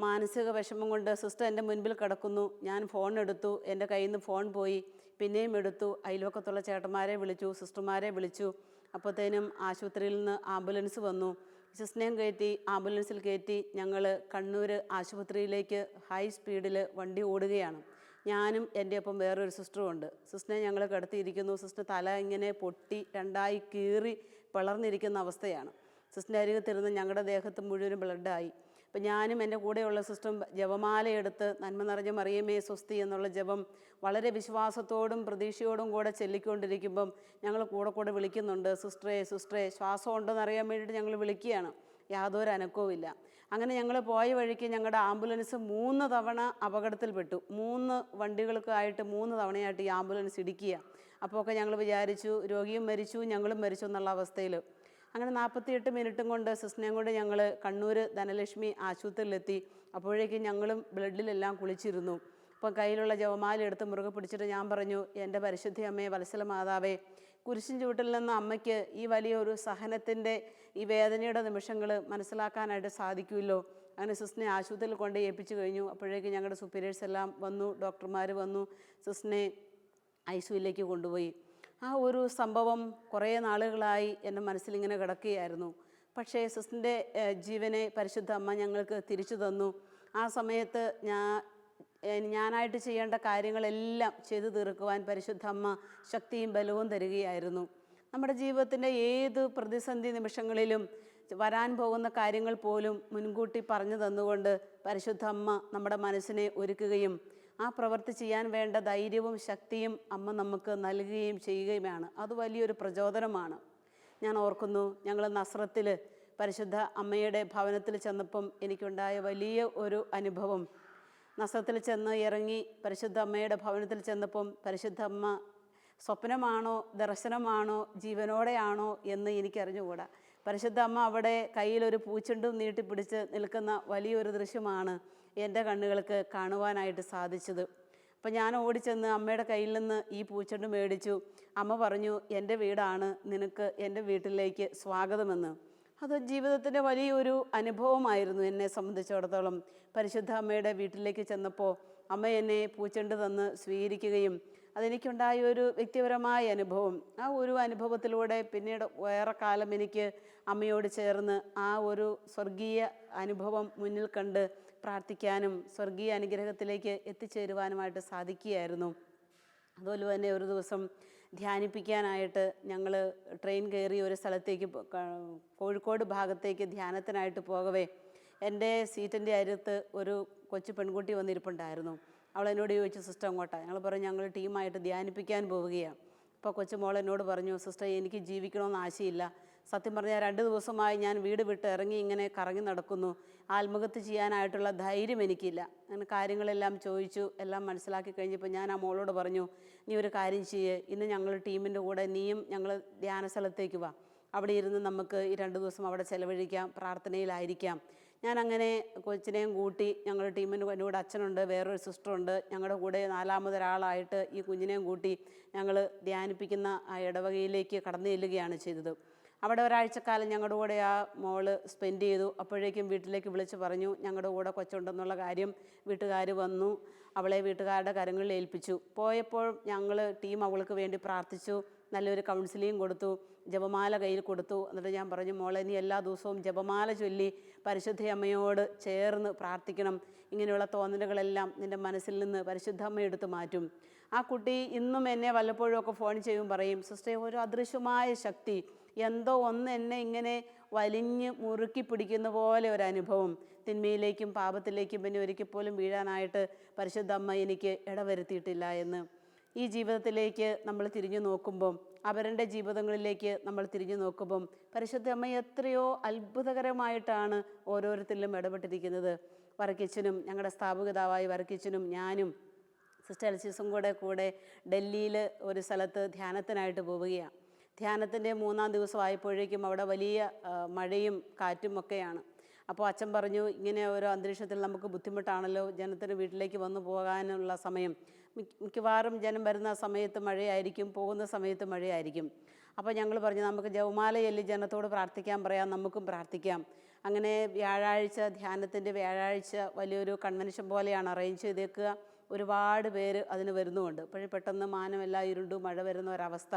മാനസിക വിഷമം കൊണ്ട് സിസ്റ്റർ എൻ്റെ മുൻപിൽ കിടക്കുന്നു. ഞാൻ ഫോൺ എടുത്തു, എൻ്റെ കയ്യിൽ നിന്ന് ഫോൺ പോയി. പിന്നെയും എടുത്തു. അയൽവക്കത്തുള്ള ചേട്ടന്മാരെ വിളിച്ചു, സിസ്റ്റർമാരെ വിളിച്ചു. അപ്പോഴത്തേനും ആശുപത്രിയിൽ നിന്ന് ആംബുലൻസ് വന്നു. സിസ്റ്ററിനെയും കയറ്റി ആംബുലൻസിൽ കയറ്റി ഞങ്ങൾ കണ്ണൂർ ആശുപത്രിയിലേക്ക് ഹൈ സ്പീഡിൽ വണ്ടി ഓടുകയാണ്. ഞാനും എൻ്റെ ഒപ്പം വേറൊരു സിസ്റ്ററും ഉണ്ട്. സിസ്റ്ററിനെ ഞങ്ങൾ കിടത്തിയിരിക്കുന്നു. സിസ്റ്റർ തല ഇങ്ങനെ പൊട്ടി 2ആയി കീറി പിളർന്നിരിക്കുന്ന അവസ്ഥയാണ്. സിസ്റ്ററിൻ്റെ അരികത്തിരുന്ന് ഞങ്ങളുടെ ദേഹത്ത് മുഴുവനും ബ്ലഡായി. അപ്പം ഞാനും എൻ്റെ കൂടെയുള്ള സിസ്റ്ററും ജപമാലയെടുത്ത് നന്മ നിറഞ്ഞ മറിയമേ സ്വസ്തി എന്നുള്ള ജപം വളരെ വിശ്വാസത്തോടും പ്രതീക്ഷയോടും കൂടെ ചൊല്ലിക്കൊണ്ടിരിക്കുമ്പം ഞങ്ങൾ കൂടെ വിളിക്കുന്നുണ്ട്, സിസ്റ്ററെ ശ്വാസം ഉണ്ടെന്ന് അറിയാൻ വേണ്ടിയിട്ട് ഞങ്ങൾ വിളിക്കുകയാണ്. യാതൊരു അനക്കവുമില്ല. അങ്ങനെ ഞങ്ങൾ പോയ വഴിക്ക് ഞങ്ങളുടെ ആംബുലൻസ് 3 തവണ അപകടത്തിൽപ്പെട്ടു. 3 വണ്ടികൾക്കായിട്ട് 3 തവണയായിട്ട് ഈ ആംബുലൻസ് ഇടിക്കുക. അപ്പോൾ ഒക്കെ ഞങ്ങൾ വിചാരിച്ചു രോഗിയും മരിച്ചു, ഞങ്ങളും മരിച്ചു എന്നുള്ള അവസ്ഥയിൽ. അങ്ങനെ 48 മിനിറ്റും കൊണ്ട് സിസ്റ്ററിനെയും കൊണ്ട് ഞങ്ങൾ കണ്ണൂർ ധനലക്ഷ്മി ആശുപത്രിയിലെത്തി. അപ്പോഴേക്കും ഞങ്ങളും ബ്ലഡിലെല്ലാം കുളിച്ചിരുന്നു. അപ്പം കയ്യിലുള്ള ജപമാല എടുത്ത് മുറുകെ പിടിച്ചിട്ട് ഞാൻ പറഞ്ഞു, എൻ്റെ പരിശുദ്ധ അമ്മയെ, വത്സല മാതാവേ, കുരിശിൻ ചൂട്ടിൽ നിന്ന് അമ്മയ്ക്ക് ഈ വലിയൊരു സഹനത്തിൻ്റെ ഈ വേദനയുടെ നിമിഷങ്ങൾ മനസ്സിലാക്കാനായിട്ട് സാധിക്കുമല്ലോ. അങ്ങനെ സിസ്റ്ററിനെ ആശുപത്രിയിൽ കൊണ്ട് ഏൽപ്പിച്ചു കഴിഞ്ഞു. അപ്പോഴേക്കും ഞങ്ങളുടെ സുപ്പീരിയേഴ്സ് എല്ലാം വന്നു, ഡോക്ടർമാർ വന്നു, സിസ്റ്ററിനെ ICUവിലേക്ക് കൊണ്ടുപോയി. ആ ഒരു സംഭവം കുറേ നാളുകളായി എൻ്റെ മനസ്സിലിങ്ങനെ കിടക്കുകയായിരുന്നു. പക്ഷേ സിസ്റ്ററിൻ്റെ ജീവനെ പരിശുദ്ധ അമ്മ ഞങ്ങൾക്ക് തിരിച്ചു തന്നു. ആ സമയത്ത് ഞാനായിട്ട് ചെയ്യേണ്ട കാര്യങ്ങളെല്ലാം ചെയ്തു തീർക്കുവാൻ പരിശുദ്ധ അമ്മ ശക്തിയും ബലവും തരികയായിരുന്നു. നമ്മുടെ ജീവിതത്തിൻ്റെ ഏത് പ്രതിസന്ധി നിമിഷങ്ങളിലും വരാൻ പോകുന്ന കാര്യങ്ങൾ പോലും മുൻകൂട്ടി പറഞ്ഞു തന്നുകൊണ്ട് പരിശുദ്ധ അമ്മ നമ്മുടെ മനസ്സിനെ ഒരുക്കുകയും ആ പ്രവൃത്തി ചെയ്യാൻ വേണ്ട ധൈര്യവും ശക്തിയും അമ്മ നമുക്ക് നൽകുകയും ചെയ്യുകയുമാണ്. അത് വലിയൊരു പ്രചോദനമാണ്. ഞാൻ ഓർക്കുന്നു, ഞങ്ങൾ നസ്രത്തിൽ പരിശുദ്ധ അമ്മയുടെ ഭവനത്തിൽ ചെന്നപ്പം എനിക്കുണ്ടായ വലിയ ഒരു അനുഭവം. നസ്രത്തിൽ ചെന്ന് ഇറങ്ങി പരിശുദ്ധ അമ്മയുടെ ഭവനത്തിൽ ചെന്നപ്പം പരിശുദ്ധ അമ്മ സ്വപ്നമാണോ ദർശനമാണോ ജീവനോടെയാണോ എന്ന് എനിക്കറിഞ്ഞുകൂടാ. പരിശുദ്ധ അമ്മ അവിടെ കയ്യിലൊരു പൂച്ചെണ്ടും നീട്ടിപ്പിടിച്ച് നിൽക്കുന്ന വലിയൊരു ദൃശ്യമാണ് എൻ്റെ കണ്ണുകൾക്ക് കാണുവാനായിട്ട് സാധിച്ചത്. അപ്പം ഞാൻ ഓടിച്ചെന്ന് അമ്മയുടെ കയ്യിൽ നിന്ന് ഈ പൂച്ചെണ്ട് മേടിച്ചു. അമ്മ പറഞ്ഞു, എൻ്റെ വീടാണ്, നിനക്ക് എൻ്റെ വീട്ടിലേക്ക് സ്വാഗതമെന്ന്. അത് ജീവിതത്തിൻ്റെ വലിയൊരു അനുഭവമായിരുന്നു എന്നെ സംബന്ധിച്ചിടത്തോളം. പരിശുദ്ധ അമ്മയുടെ വീട്ടിലേക്ക് ചെന്നപ്പോൾ അമ്മ എന്നെ പൂച്ചെണ്ട് തന്ന് സ്വീകരിക്കുകയും അതെനിക്കുണ്ടായ ഒരു വ്യക്തിപരമായ അനുഭവം. ആ ഒരു അനുഭവത്തിലൂടെ പിന്നീട് വേറെ കാലം എനിക്ക് അമ്മയോട് ചേർന്ന് ആ ഒരു സ്വർഗീയ അനുഭവം മുന്നിൽ കണ്ട് പ്രാർത്ഥിക്കാനും സ്വർഗീയ അനുഗ്രഹത്തിലേക്ക് എത്തിച്ചേരുവാനുമായിട്ട് സാധിക്കുകയായിരുന്നു. അതുപോലെ തന്നെ ഒരു ദിവസം ധ്യാനിപ്പിക്കാനായിട്ട് ഞങ്ങൾ ട്രെയിൻ കയറി ഒരു സ്ഥലത്തേക്ക് കോഴിക്കോട് ഭാഗത്തേക്ക് ധ്യാനത്തിനായിട്ട് പോകവേ എൻ്റെ സീറ്റിൻ്റെ അരുത്ത് ഒരു കൊച്ചു പെൺകുട്ടി വന്നിരിപ്പുണ്ടായിരുന്നു. അവൾ എന്നോട് ചോദിച്ചു, സിസ്റ്റർ അങ്ങോട്ടാണ്. ഞങ്ങൾ പറഞ്ഞു ഞങ്ങൾ ടീമായിട്ട് ധ്യാനിപ്പിക്കാൻ പോവുകയാണ്. അപ്പോൾ കൊച്ചുമോൾ എന്നോട് പറഞ്ഞു, സിസ്റ്റർ എനിക്ക് ജീവിക്കണമെന്ന് ആശയില്ല. സത്യം പറഞ്ഞാൽ 2 ദിവസമായി ഞാൻ വീട് വിട്ട് ഇറങ്ങി ഇങ്ങനെ കറങ്ങി നടക്കുന്നു. ആത്മഹത്യ ചെയ്യാനായിട്ടുള്ള ധൈര്യം എനിക്കില്ല. അങ്ങനെ കാര്യങ്ങളെല്ലാം ചോദിച്ചു, എല്ലാം മനസ്സിലാക്കി കഴിഞ്ഞപ്പോൾ ഞാൻ ആ മോളോട് പറഞ്ഞു, നീ ഒരു കാര്യം ചെയ്യേ, ഇന്ന് ഞങ്ങൾ ടീമിൻ്റെ കൂടെ നീയും ഞങ്ങൾ ധ്യാന സ്ഥലത്തേക്ക് വാ. അവിടെ ഇരുന്ന് നമുക്ക് ഈ 2 ദിവസം അവിടെ ചിലവഴിക്കാം, പ്രാർത്ഥനയിലായിരിക്കാം. ഞാൻ അങ്ങനെ കൊച്ചിനെയും കൂട്ടി ഞങ്ങളുടെ ടീമിൻ്റെ എന്നോട് അച്ഛനുണ്ട്, വേറൊരു സിസ്റ്ററുണ്ട്, ഞങ്ങളുടെ കൂടെ 4ാമതൊരാളായിട്ട് ഈ കുഞ്ഞിനെയും കൂട്ടി ഞങ്ങൾ ധ്യാനിപ്പിക്കുന്ന ആ ഇടവകയിലേക്ക് കടന്നു ചെല്ലുകയാണ് ചെയ്തത്. അവിടെ ഒരാഴ്ചക്കാലം ഞങ്ങളുടെ കൂടെ ആ മോള് സ്പെൻഡ് ചെയ്തു. അപ്പോഴേക്കും വീട്ടിലേക്ക് വിളിച്ച് പറഞ്ഞു ഞങ്ങളുടെ കൂടെ കൊച്ചുണ്ടെന്നുള്ള കാര്യം. വീട്ടുകാർ വന്നു, അവളെ വീട്ടുകാരുടെ കരങ്ങളിൽ ഏൽപ്പിച്ചു. പോയപ്പോൾ ഞങ്ങൾ ടീം അവൾക്ക് വേണ്ടി പ്രാർത്ഥിച്ചു, നല്ലൊരു കൗൺസിലിംഗ് കൊടുത്തു, ജപമാല കയ്യിൽ കൊടുത്തു. എന്നിട്ട് ഞാൻ പറഞ്ഞു, മോളെ നീ എല്ലാ ദിവസവും ജപമാല ചൊല്ലി പരിശുദ്ധ അമ്മയോട് ചേർന്ന് പ്രാർത്ഥിക്കണം. ഇങ്ങനെയുള്ള തോന്നലുകളെല്ലാം നിൻ്റെ മനസ്സിൽ നിന്ന് പരിശുദ്ധ അമ്മ എടുത്ത് മാറ്റും. ആ കുട്ടി ഇന്നും എന്നെ വല്ലപ്പോഴും ഒക്കെ ഫോൺ ചെയ്യും, പറയും, സിസ്റ്ററെ ഒരു അദൃശ്യമായ ശക്തി, എന്തോ ഒന്ന് എന്നെ ഇങ്ങനെ വലിഞ്ഞ് മുറുക്കി പിടിക്കുന്ന പോലെ ഒരു അനുഭവം, തിന്മയിലേക്കും പാപത്തിലേക്കും പിന്നെ ഒരിക്കൽ പോലും വീഴാനായിട്ട് പരിശുദ്ധ അമ്മ എനിക്ക് ഇടവരുത്തിയിട്ടില്ല എന്ന്. ഈ ജീവിതത്തിലേക്ക് നമ്മൾ തിരിഞ്ഞു നോക്കുമ്പം, അവരുടെ ജീവിതങ്ങളിലേക്ക് നമ്മൾ തിരിഞ്ഞു നോക്കുമ്പം പരിശുദ്ധ അമ്മ എത്രയോ അത്ഭുതകരമായിട്ടാണ് ഓരോരുത്തരിലും ഇടപെട്ടിരിക്കുന്നത്. വർക്കിച്ചനും ഞങ്ങളുടെ സ്ഥാപകതാവായ വർക്കിച്ചനും ഞാനും സിസ്റ്റർ എൽസിസും കൂടെ ഡൽഹിയിൽ ഒരു സ്ഥലത്ത് ധ്യാനത്തിനായിട്ട് പോവുകയാണ്. ധ്യാനത്തിൻ്റെ 3-ാം ദിവസമായപ്പോഴേക്കും അവിടെ വലിയ മഴയും കാറ്റും ഒക്കെയാണ്. അപ്പോൾ അച്ഛൻ പറഞ്ഞു, ഇങ്ങനെ ഓരോ അന്തരീക്ഷത്തിൽ നമുക്ക് ബുദ്ധിമുട്ടാണല്ലോ, ജനത്തിന് വീട്ടിലേക്ക് വന്നു പോകാനുള്ള സമയം. മിക്കവാറും ജനം വരുന്ന സമയത്ത് മഴയായിരിക്കും, പോകുന്ന സമയത്ത് മഴയായിരിക്കും. അപ്പോൾ ഞങ്ങൾ പറഞ്ഞു, നമുക്ക് ജപമാല ചൊല്ലി ജനത്തോട് പ്രാർത്ഥിക്കാൻ പറയാം, നമുക്കും പ്രാർത്ഥിക്കാം. അങ്ങനെ വ്യാഴാഴ്ച ധ്യാനത്തിൻ്റെ വ്യാഴാഴ്ച വലിയൊരു കൺവെൻഷൻ പോലെയാണ് അറേഞ്ച് ചെയ്തേക്കുക. ഒരുപാട് പേര് അതിന് വരുന്നുമുണ്ട്. അപ്പോഴും പെട്ടെന്ന് മാനമെല്ലാം ഇരുണ്ടു, മഴ വരുന്ന ഒരവസ്ഥ.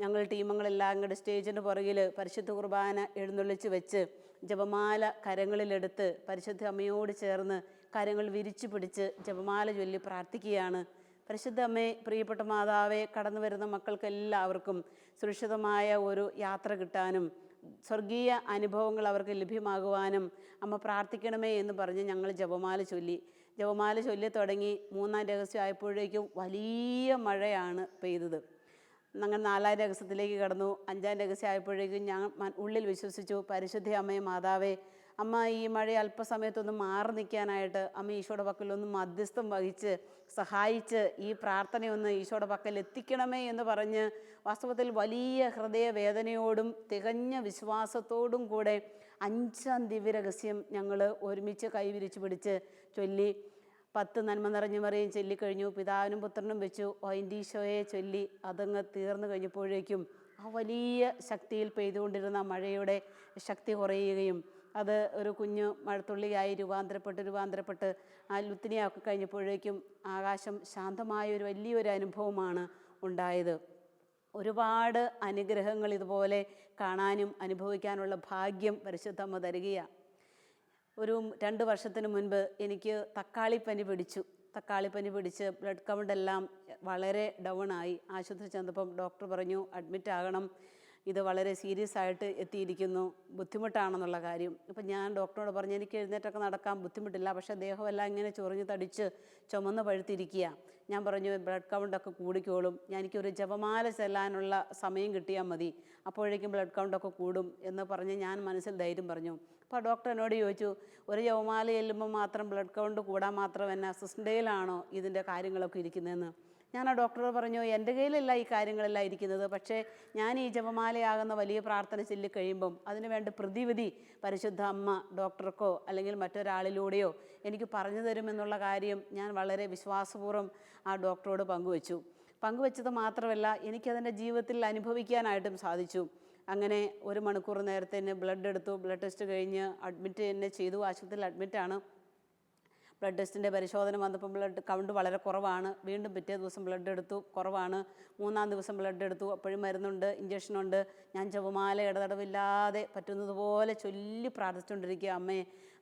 ഞങ്ങൾ ടീമുകളെല്ലാം കൂടെ സ്റ്റേജിൻ്റെ പുറകിൽ പരിശുദ്ധ കുർബാന എഴുന്നള്ളിച്ച് വെച്ച് ജപമാല കരങ്ങളിലെടുത്ത് പരിശുദ്ധ അമ്മയോട് ചേർന്ന് കരങ്ങൾ വിരിച്ചു പിടിച്ച് ജപമാല ചൊല്ലി പ്രാർത്ഥിക്കുകയാണ്. പരിശുദ്ധ അമ്മേ, പ്രിയപ്പെട്ട മാതാവേ, കടന്നു വരുന്ന മക്കൾക്കെല്ലാവർക്കും സുരക്ഷിതമായ ഒരു യാത്ര കിട്ടാനും സ്വർഗീയ അനുഭവങ്ങൾ അവർക്ക് ലഭ്യമാകുവാനും അമ്മ പ്രാർത്ഥിക്കണമേ എന്ന് പറഞ്ഞ് ഞങ്ങൾ ജപമാല ചൊല്ലി തുടങ്ങി. 3-ാം രഹസ്യമായപ്പോഴേക്കും വലിയ മഴയാണ് പെയ്തത്. ഞങ്ങൾ 4-ാം രഹസ്യത്തിലേക്ക് കടന്നു. 5-ാം രഹസ്യമായപ്പോഴേക്കും ഞാൻ ഉള്ളിൽ വിശ്വസിച്ചു, പരിശുദ്ധ അമ്മയെ മാതാവേ, അമ്മ ഈ മഴ അല്പസമയത്തൊന്ന് മാറി നിൽക്കാനായിട്ട് അമ്മ ഈശോയുടെ പക്കലൊന്ന് മധ്യസ്ഥം വഹിച്ച് സഹായിച്ച് ഈ പ്രാർത്ഥനയൊന്ന് ഈശോയുടെ പക്കൽ എത്തിക്കണമേ എന്ന് പറഞ്ഞ് വാസ്തവത്തിൽ വലിയ ഹൃദയവേദനയോടും തികഞ്ഞ വിശ്വാസത്തോടും കൂടെ 5-ാം ദിവ്യരഹസ്യം ഞങ്ങൾ ഒരുമിച്ച് കൈവിരിച്ച് പിടിച്ച് ചൊല്ലി. 10 നന്മ നിറഞ്ഞു മറിയും ചൊല്ലിക്കഴിഞ്ഞു. പിതാവിനും പുത്രനും വെച്ചു ഓയിൻറ്റീശോയെ ചൊല്ലി അതങ്ങ് തീർന്നു കഴിഞ്ഞപ്പോഴേക്കും ആ വലിയ ശക്തിയിൽ പെയ്തുകൊണ്ടിരുന്ന മഴയുടെ ശക്തി കുറയുകയും അത് ഒരു കുഞ്ഞു മഴത്തുള്ളിയായി രൂപാന്തരപ്പെട്ട് ആ ലുത്തിനിയാക്കി കഴിഞ്ഞപ്പോഴേക്കും ആകാശം ശാന്തമായ ഒരു വലിയൊരു അനുഭവമാണ് ഉണ്ടായത്. ഒരുപാട് അനുഗ്രഹങ്ങൾ ഇതുപോലെ കാണാനും അനുഭവിക്കാനുള്ള ഭാഗ്യം പരിശുദ്ധമ്മ തരികയാണ്. ഒരു 2 വർഷത്തിന് മുൻപ് എനിക്ക് തക്കാളിപ്പനി പിടിച്ച് ബ്ലഡ് കൗണ്ടെല്ലാം വളരെ ഡൗണായി. ആശുപത്രി ചെന്നപ്പം ഡോക്ടർ പറഞ്ഞു അഡ്മിറ്റ് ആകണം, ഇത് വളരെ സീരിയസ് ആയിട്ട് എത്തിയിരിക്കുന്നു, ബുദ്ധിമുട്ടാണെന്നുള്ള കാര്യം. അപ്പം ഞാൻ ഡോക്ടറോട് പറഞ്ഞു, എനിക്ക് എഴുന്നേറ്റൊക്കെ നടക്കാൻ ബുദ്ധിമുട്ടില്ല, പക്ഷേ ദേഹമെല്ലാം ഇങ്ങനെ ചൊറിഞ്ഞ് തടിച്ച് ചുമന്ന് പഴുത്തിരിക്കുക. ഞാൻ പറഞ്ഞു ബ്ലഡ് കൗണ്ടൊക്കെ കൂടിക്കോളും, എനിക്കൊരു ജപമാല ചെല്ലാനുള്ള സമയം കിട്ടിയാൽ മതി, അപ്പോഴേക്കും ബ്ലഡ് കൗണ്ടൊക്കെ കൂടും എന്ന് പറഞ്ഞ് ഞാൻ മനസ്സിൽ ധൈര്യം പറഞ്ഞു. അപ്പോൾ ഡോക്ടർ എന്നോട് ചോദിച്ചു, ഒരു ജപമാല ചെല്ലുമ്പോൾ മാത്രം ബ്ലഡ് കൗണ്ട് കൂടാൻ മാത്രം എന്നെ അസിസ്റ്റൻ്റെയിലാണോ ഇതിൻ്റെ കാര്യങ്ങളൊക്കെ ഇരിക്കുന്നതെന്ന്. ഞാൻ ആ ഡോക്ടറോട് പറഞ്ഞു, എൻ്റെ കയ്യിലല്ല ഈ കാര്യങ്ങളെല്ലാം ഇരിക്കുന്നത്, പക്ഷേ ഞാൻ ഈ ജപമാലയാകുന്ന വലിയ പ്രാർത്ഥന ചൊല്ലിക്കഴിയുമ്പം അതിന് വേണ്ട പ്രതിവിധി പരിശുദ്ധ അമ്മ ഡോക്ടർക്കോ അല്ലെങ്കിൽ മറ്റൊരാളിലൂടെയോ എനിക്ക് പറഞ്ഞു തരുമെന്നുള്ള കാര്യം ഞാൻ വളരെ വിശ്വാസപൂർവ്വം ആ ഡോക്ടറോട് പങ്കുവച്ചത് മാത്രമല്ല എനിക്കതിൻ്റെ ജീവിതത്തിൽ അനുഭവിക്കാനായിട്ടും സാധിച്ചു. അങ്ങനെ 1 മണിക്കൂർ നേരത്തെ എന്നെ ബ്ലഡ് എടുത്തു. ബ്ലഡ് ടെസ്റ്റ് കഴിഞ്ഞ് അഡ്മിറ്റ് എന്നെ ചെയ്തു. ആശുപത്രിയിൽ അഡ്മിറ്റാണ്. ബ്ലഡ് ടെസ്റ്റിൻ്റെ പരിശോധന വന്നപ്പോൾ ബ്ലഡ് കൗണ്ട് വളരെ കുറവാണ്. വീണ്ടും പിറ്റേ ദിവസം ബ്ലഡ് എടുത്തു, കുറവാണ്. 3-ാം ദിവസം ബ്ലഡ് എടുത്തു, അപ്പോഴും മരുന്നുണ്ട്, ഇഞ്ചക്ഷനുണ്ട്. ഞാൻ ജപമാല ഇടതടവില്ലാതെ പറ്റുന്നതുപോലെ ചൊല്ലി പ്രാർത്ഥിച്ചുകൊണ്ടിരിക്കുക,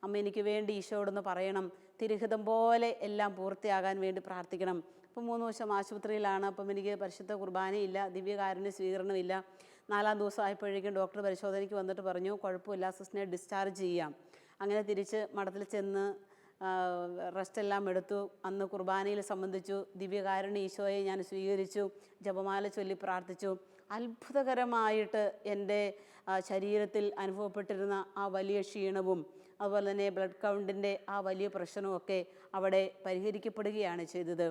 അമ്മ എനിക്ക് വേണ്ടി ഈശോയോടൊന്ന് പറയണം, തിരുഹിതം പോലെ എല്ലാം പൂർത്തിയാകാൻ വേണ്ടി പ്രാർത്ഥിക്കണം. അപ്പോൾ 3 ദിവസം ആശുപത്രിയിലാണ്. അപ്പം എനിക്ക് പരിശുദ്ധ കുർബാനയില്ല, ദിവ്യകാരുണ്യ സ്വീകരണമില്ല. 4-ാം ദിവസം ആയപ്പോഴേക്കും ഡോക്ടർ പരിശോധനയ്ക്ക് വന്നിട്ട് പറഞ്ഞു കുഴപ്പമില്ല, സിസ്റ്ററിനെ ഡിസ്ചാർജ് ചെയ്യാം. അങ്ങനെ തിരിച്ച് മഠത്തിൽ ചെന്ന് റെസ്റ്റെല്ലാം എടുത്തു. അന്ന് കുർബാനയിൽ സംബന്ധിച്ചു. ദിവ്യകാരുണ്യ ഈശോയെ ഞാൻ സ്വീകരിച്ചു. ജപമാല ചൊല്ലി പ്രാർത്ഥിച്ചു. അത്ഭുതകരമായിട്ട് എൻ്റെ ശരീരത്തിൽ അനുഭവപ്പെട്ടിരുന്ന ആ വലിയ ക്ഷീണവും അതുപോലെ തന്നെ ബ്ലഡ് കൗണ്ടിൻ്റെ ആ വലിയ പ്രശ്നവുമൊക്കെ അവിടെ പരിഹരിക്കപ്പെടുകയാണ് ചെയ്തത്.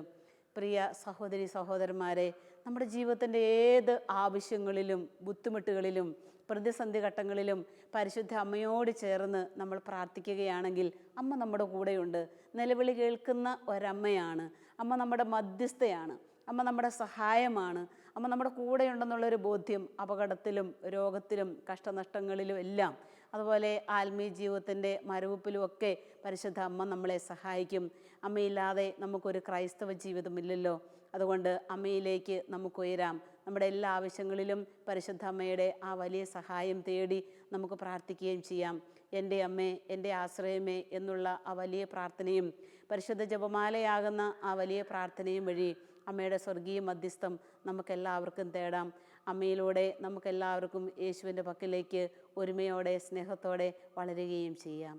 പ്രിയ സഹോദരി സഹോദരന്മാരെ, നമ്മുടെ ജീവിതത്തിൻ്റെ ഏത് ആവശ്യങ്ങളിലും ബുദ്ധിമുട്ടുകളിലും പ്രതിസന്ധി ഘട്ടങ്ങളിലും പരിശുദ്ധ അമ്മയോട് ചേർന്ന് നമ്മൾ പ്രാർത്ഥിക്കുകയാണെങ്കിൽ അമ്മ നമ്മുടെ കൂടെയുണ്ട്. നിലവിളി കേൾക്കുന്ന ഒരമ്മയാണ് അമ്മ. നമ്മുടെ മധ്യസ്ഥയാണ് അമ്മ, നമ്മുടെ സഹായമാണ് അമ്മ. നമ്മുടെ കൂടെയുണ്ടെന്നുള്ളൊരു ബോധ്യം അപകടത്തിലും രോഗത്തിലും കഷ്ടനഷ്ടങ്ങളിലും എല്ലാം, അതുപോലെ ആത്മീയ ജീവിതത്തിൻ്റെ മരവിപ്പിലുമൊക്കെ പരിശുദ്ധ അമ്മ നമ്മളെ സഹായിക്കും. അമ്മയില്ലാതെ നമുക്കൊരു ക്രൈസ്തവ ജീവിതമില്ലല്ലോ. അതുകൊണ്ട് അമ്മയിലേക്ക് നമുക്ക് ഉയരാം. നമ്മുടെ എല്ലാ ആവശ്യങ്ങളിലും പരിശുദ്ധ അമ്മയുടെ ആ വലിയ സഹായം തേടി നമുക്ക് പ്രാർത്ഥിക്കുകയും ചെയ്യാം. എൻ്റെ അമ്മേ, എൻ്റെ ആശ്രയമേ എന്നുള്ള ആ വലിയ പ്രാർത്ഥനയും പരിശുദ്ധ ജപമാലയാകുന്ന ആ വലിയ പ്രാർത്ഥനയും വഴി അമ്മയുടെ സ്വർഗീയ മധ്യസ്ഥം നമുക്കെല്ലാവർക്കും തേടാം. അമ്മയിലൂടെ നമുക്കെല്ലാവർക്കും യേശുവിൻ്റെ പക്കലേക്ക് ഒരുമയോടെ സ്നേഹത്തോടെ വളരുകയും ചെയ്യാം.